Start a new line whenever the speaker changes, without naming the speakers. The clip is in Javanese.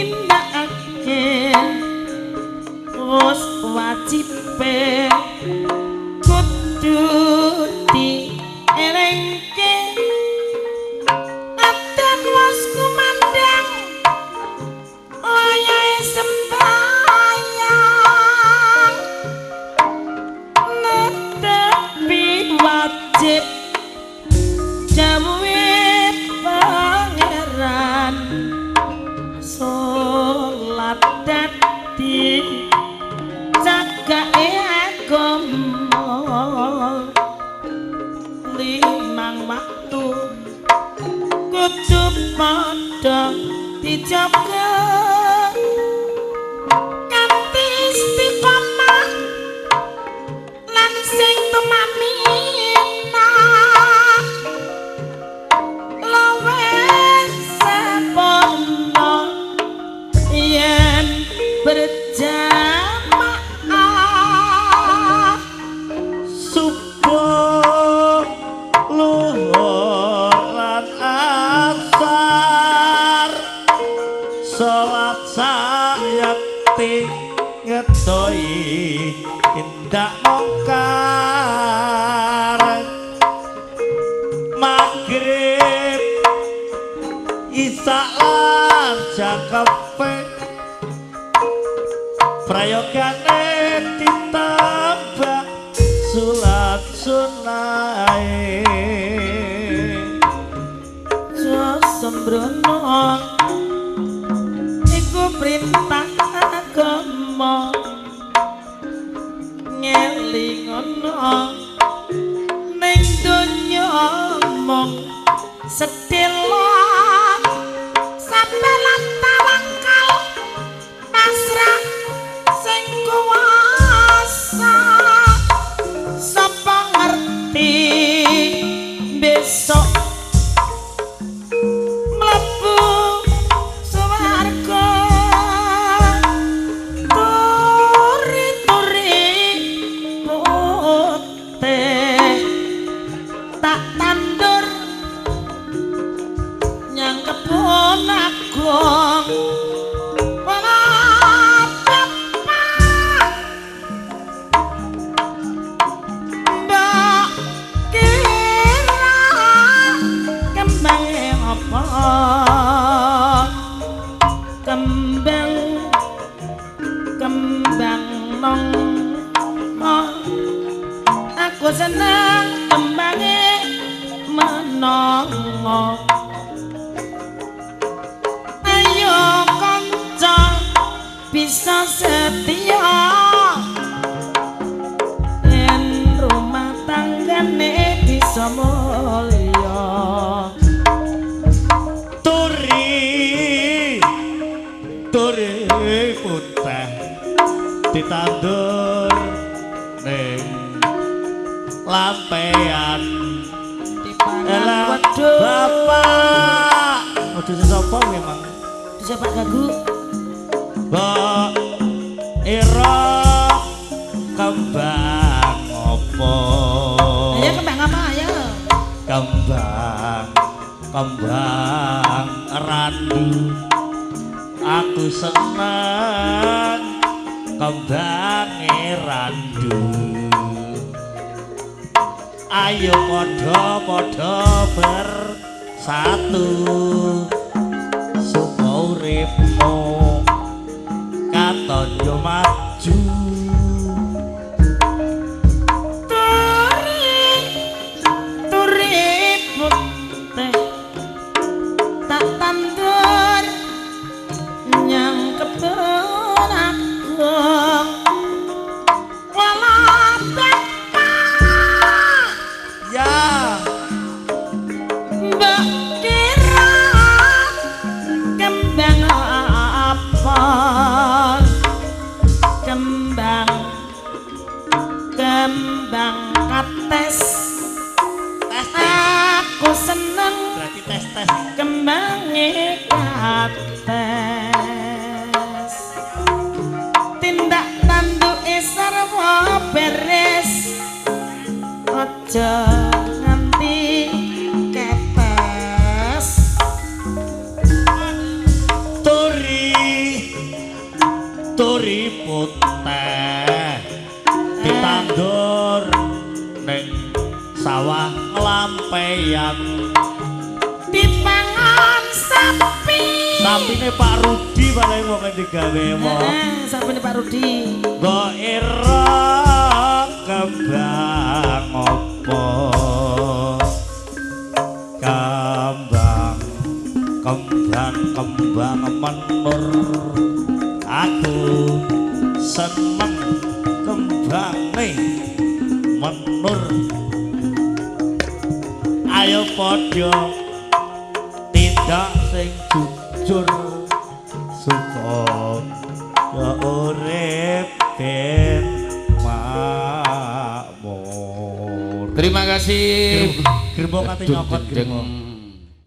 tindakake wis wajibe kudu dielengke adan wis kumandang wayahe sembayang netepi wajib jamuwe pangeran salat dadi cagake agama limang waktu kudu padha dijaga kanthi istiqomah lan sing tumamina lawe sempurna yen berjamaah
subuh luhur lan asar salat sayakti ngedoi tindak mungkar maghrib isak lan jakepe prayogane ditambah sulat sunae
sembrono iku perintah agama ngelingono ning donya mung sedhela sampe lan tawakal pasrah sing kuwasa sapa ngerti besok mlebu swarga turi-turi putih tak tandur nyang kebon agung kembang nong aku seneng kembange menongo ayo kanca bisa setia yen rumah tanggane bisa mulya
turi putih ditandur ning lampean
dipangan
bapak waduh sapa memang
siapa gagu
mbok ira kembang apa
ayo kembang apa ayo
kembang randu aku seneng kembange randu ayo padha-padha bersatu supaya uripmu katon yo maju
turi putih tak tandur nyang kebon agung walau
ya
mbak kira kembang apa kembang kates aku seneng
berarti tes
kembange kates tindak tanduke sarwa beres aja nganti kepes
turi turiput teh ditandur ning sawah lampeyan
dipangan sapi
sampine Pak Rudi paling wong digawe wong
sampine Pak Rudi
go ira kembang opo kembang menur aku seneng kembange menur ayo padha tindak sing jujur supaya urip ben makmur.
Terima kasih.
Gerbong kate nyokot gerbong.